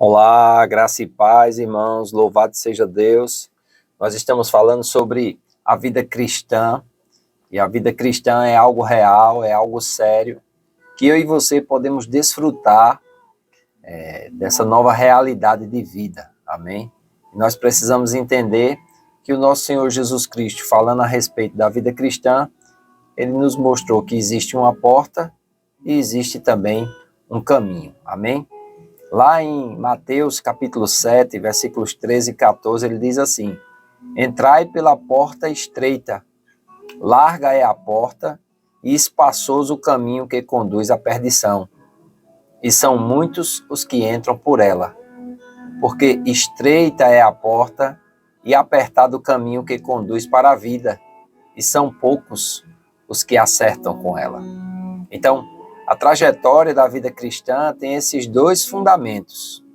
Olá, graça e paz, irmãos, louvado seja Deus. Nós estamos falando sobre a vida cristã, e a vida cristã é algo real, é algo sério, que eu e você podemos desfrutar dessa nova realidade de vida, amém? E nós precisamos entender que o nosso Senhor Jesus Cristo, falando a respeito da vida cristã, ele nos mostrou que existe uma porta e existe também um caminho, amém? Lá em Mateus capítulo 7, versículos 13 e 14, ele diz assim: Entrai pela porta estreita, larga é a porta e espaçoso o caminho que conduz à perdição. E são muitos os que entram por ela. Porque estreita é a porta e apertado o caminho que conduz para a vida, e são poucos os que acertam com ela. Então, a trajetória da vida cristã tem esses dois fundamentos.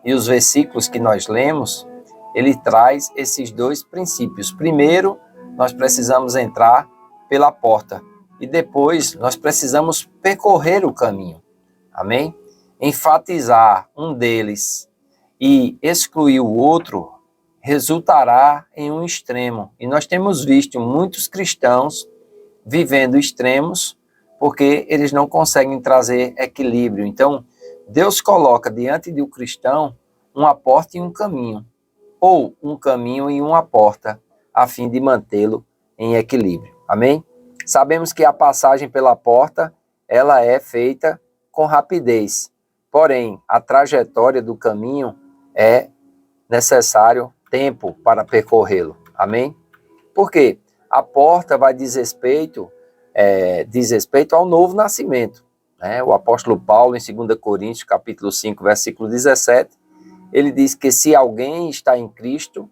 E os versículos que nós lemos, ele traz esses dois princípios. Primeiro, nós precisamos entrar pela porta. E depois, nós precisamos percorrer o caminho. Amém? Enfatizar um deles e excluir o outro resultará em um extremo. E nós temos visto muitos cristãos vivendo extremos porque eles não conseguem trazer equilíbrio. Então, Deus coloca diante do cristão uma porta e um caminho, ou um caminho e uma porta, a fim de mantê-lo em equilíbrio. Amém? Sabemos que a passagem pela porta, ela é feita com rapidez. Porém, a trajetória do caminho é necessário tempo para percorrê-lo. Amém? Por quê? A porta vai diz respeito ao novo nascimento. Né? O apóstolo Paulo, em 2 Coríntios, capítulo 5, versículo 17, ele diz que se alguém está em Cristo,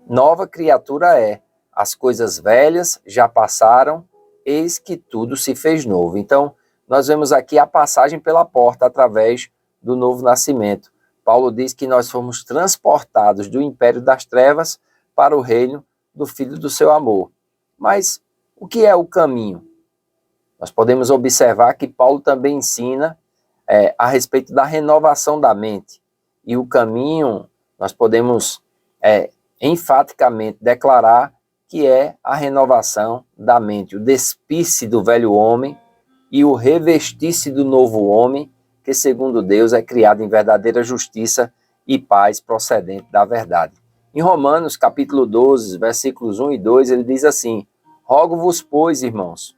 nova criatura é. As coisas velhas já passaram, eis que tudo se fez novo. Então, nós vemos aqui a passagem pela porta através do novo nascimento. Paulo diz que nós fomos transportados do império das trevas para o reino do Filho do seu amor. Mas o que é o caminho? Nós podemos observar que Paulo também ensina a respeito da renovação da mente. E o caminho, nós podemos enfaticamente declarar que é a renovação da mente, o despir-se do velho homem e o revestir-se do novo homem, que segundo Deus é criado em verdadeira justiça e paz procedente da verdade. Em Romanos, capítulo 12, versículos 1 e 2, ele diz assim: Rogo-vos, pois, irmãos,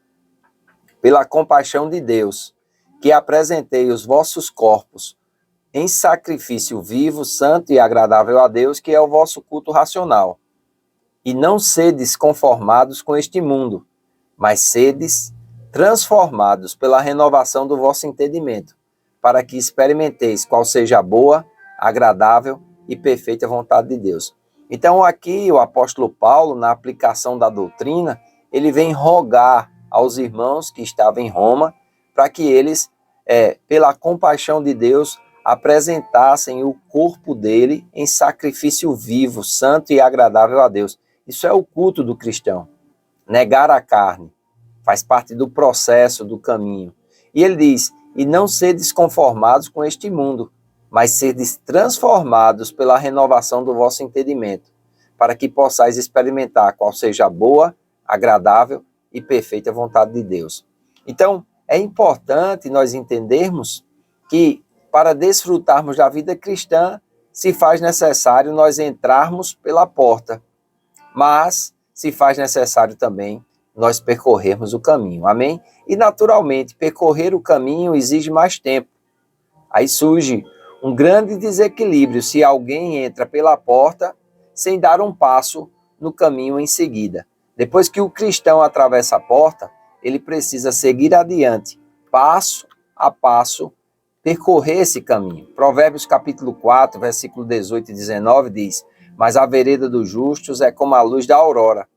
pela compaixão de Deus, que apresentei os vossos corpos em sacrifício vivo, santo e agradável a Deus, que é o vosso culto racional. E não sedes conformados com este mundo, mas sedes transformados pela renovação do vosso entendimento, para que experimenteis qual seja a boa, agradável e perfeita vontade de Deus. Então aqui o apóstolo Paulo, na aplicação da doutrina, ele vem rogar aos irmãos que estavam em Roma, para que eles, pela compaixão de Deus, apresentassem o corpo dele em sacrifício vivo, santo e agradável a Deus. Isso é o culto do cristão. Negar a carne faz parte do processo, do caminho. E ele diz, e não sedes conformados com este mundo, mas sedes transformados pela renovação do vosso entendimento, para que possais experimentar qual seja a boa, agradável e perfeita vontade de Deus. Então, é importante nós entendermos que para desfrutarmos da vida cristã, se faz necessário nós entrarmos pela porta, mas se faz necessário também nós percorrermos o caminho, amém? E naturalmente, percorrer o caminho exige mais tempo. Aí surge um grande desequilíbrio se alguém entra pela porta sem dar um passo no caminho em seguida. Depois que o cristão atravessa a porta, ele precisa seguir adiante, passo a passo, percorrer esse caminho. Provérbios capítulo 4, versículo 18 e 19 diz: Mas a vereda dos justos é como a luz da aurora,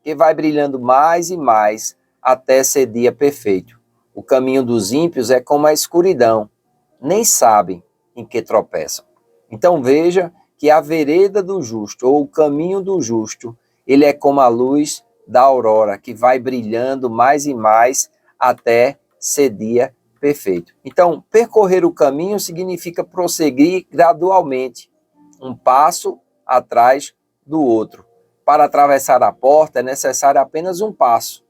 que vai brilhando mais e mais até ser dia perfeito. O caminho dos ímpios é como a escuridão, nem sabem em que tropeçam. Então veja que a vereda do justo, ou o caminho do justo, ele é como a luz da aurora, que vai brilhando mais e mais até ser dia perfeito. Então, percorrer o caminho significa prosseguir gradualmente, um passo atrás do outro. Para atravessar a porta é necessário apenas um passo,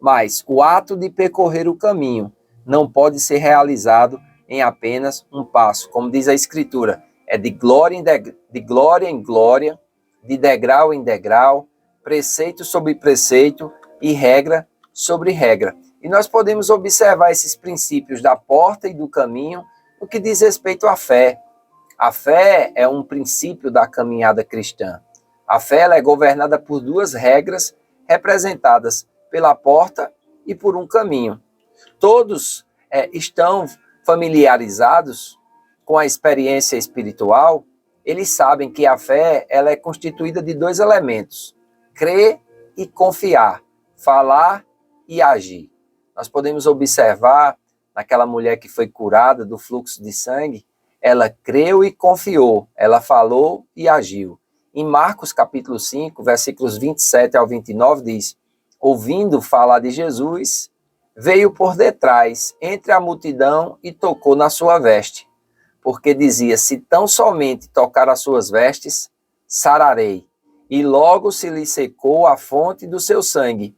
mas o ato de percorrer o caminho não pode ser realizado em apenas um passo. Como diz a Escritura, é de glória em glória, de degrau em degrau, preceito sobre preceito e regra sobre regra. E nós podemos observar esses princípios da porta e do caminho no que diz respeito à fé. A fé é um princípio da caminhada cristã. A fé ela é governada por duas regras representadas pela porta e por um caminho. Todos estão familiarizados com a experiência espiritual. Eles sabem que a fé ela é constituída de dois elementos: crer e confiar, falar e agir. Nós podemos observar naquela mulher que foi curada do fluxo de sangue, ela creu e confiou, ela falou e agiu. Em Marcos capítulo 5, versículos 27 ao 29 diz: ouvindo falar de Jesus, veio por detrás, entre a multidão e tocou na sua veste, porque dizia: se tão somente tocar as suas vestes, sararei. E logo se lhe secou a fonte do seu sangue,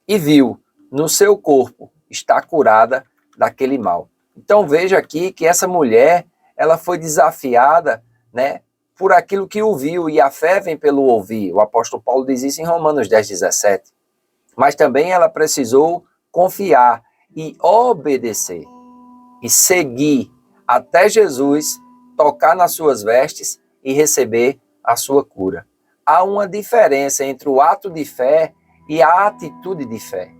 e viu no seu corpo está curada daquele mal. Então veja aqui que essa mulher, ela foi desafiada, né, por aquilo que ouviu, e a fé vem pelo ouvir. O apóstolo Paulo diz isso em Romanos 10:17. Mas também ela precisou confiar e obedecer, e seguir até Jesus tocar nas suas vestes e receber a sua cura. Há uma diferença entre o ato de fé e a atitude de fé.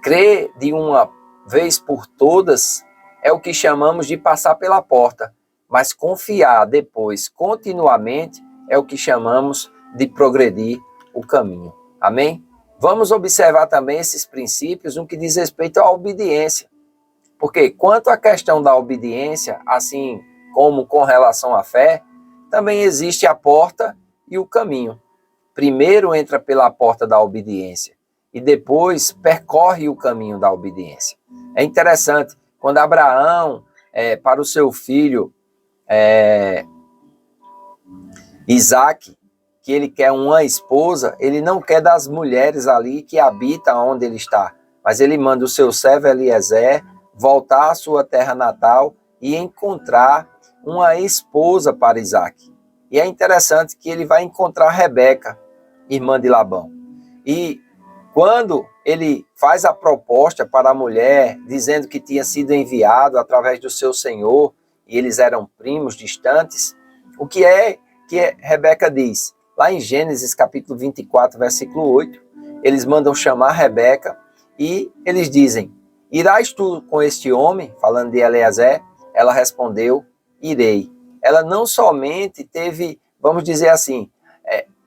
Crer de uma vez por todas é o que chamamos de passar pela porta, mas confiar depois, continuamente, é o que chamamos de progredir o caminho. Amém? Vamos observar também esses princípios no que diz respeito à obediência. Porque quanto à questão da obediência, assim como com relação à fé, também existe a porta e o caminho. Primeiro entra pela porta da obediência e depois percorre o caminho da obediência. É interessante, quando Abraão, para o seu filho Isaac, que ele quer uma esposa, ele não quer das mulheres ali que habitam onde ele está, mas ele manda o seu servo Eliezer voltar à sua terra natal e encontrar uma esposa para Isaac. E é interessante que ele vai encontrar Rebeca, irmã de Labão. E quando ele faz a proposta para a mulher, dizendo que tinha sido enviado através do seu senhor, e eles eram primos distantes, o que Rebeca diz? Lá em Gênesis capítulo 24, versículo 8, eles mandam chamar Rebeca e eles dizem: irás tu com este homem? Falando de Eliezer, ela respondeu: irei. Ela não somente teve, vamos dizer assim,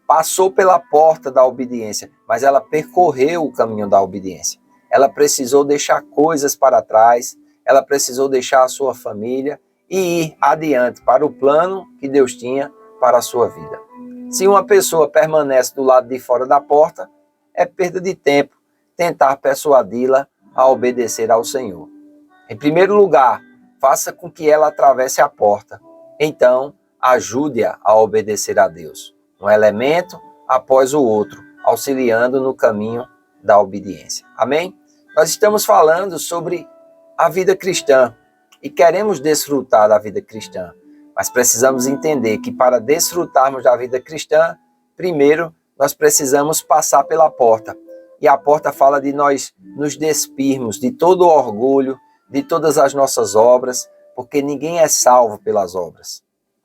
passou pela porta da obediência, mas ela percorreu o caminho da obediência. Ela precisou deixar coisas para trás, ela precisou deixar a sua família e ir adiante para o plano que Deus tinha para a sua vida. Se uma pessoa permanece do lado de fora da porta, é perda de tempo tentar persuadi-la a obedecer ao Senhor. Em primeiro lugar, faça com que ela atravesse a porta. Então, ajude-a a obedecer a Deus, um elemento após o outro, auxiliando no caminho da obediência. Amém? Nós estamos falando sobre a vida cristã e queremos desfrutar da vida cristã, mas precisamos entender que para desfrutarmos da vida cristã, primeiro nós precisamos passar pela porta. E a porta fala de nós nos despirmos de todo o orgulho, de todas as nossas obras, porque ninguém é salvo pelas obras.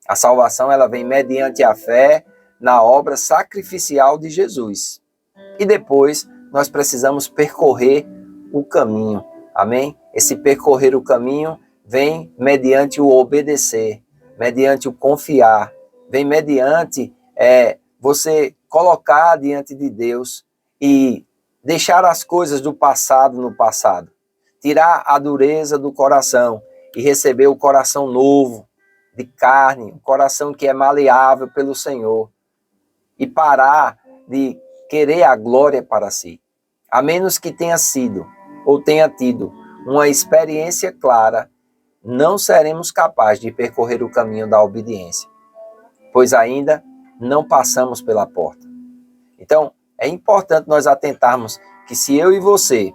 A salvação ela vem mediante a fé na obra sacrificial de Jesus. E depois nós precisamos percorrer o caminho. Amém? Esse percorrer o caminho vem mediante o obedecer, mediante o confiar, vem mediante você colocar diante de Deus e deixar as coisas do passado no passado, tirar a dureza do coração e receber o coração novo, de carne, um coração que é maleável pelo Senhor, e parar de querer a glória para si, a menos que tenha sido ou tenha tido uma experiência clara, não seremos capazes de percorrer o caminho da obediência, pois ainda não passamos pela porta. Então, é importante nós atentarmos que se eu e você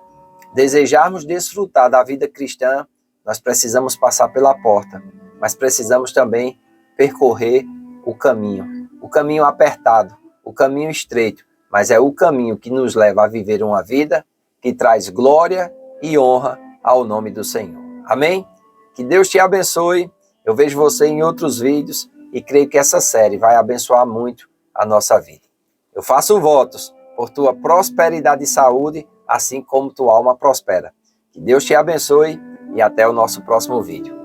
desejarmos desfrutar da vida cristã, nós precisamos passar pela porta, mas precisamos também percorrer o caminho apertado, o caminho estreito, mas é o caminho que nos leva a viver uma vida que traz glória e honra ao nome do Senhor. Amém? Que Deus te abençoe. Eu vejo você em outros vídeos e creio que essa série vai abençoar muito a nossa vida. Eu faço votos por tua prosperidade e saúde, assim como tua alma prospera. Que Deus te abençoe e até o nosso próximo vídeo.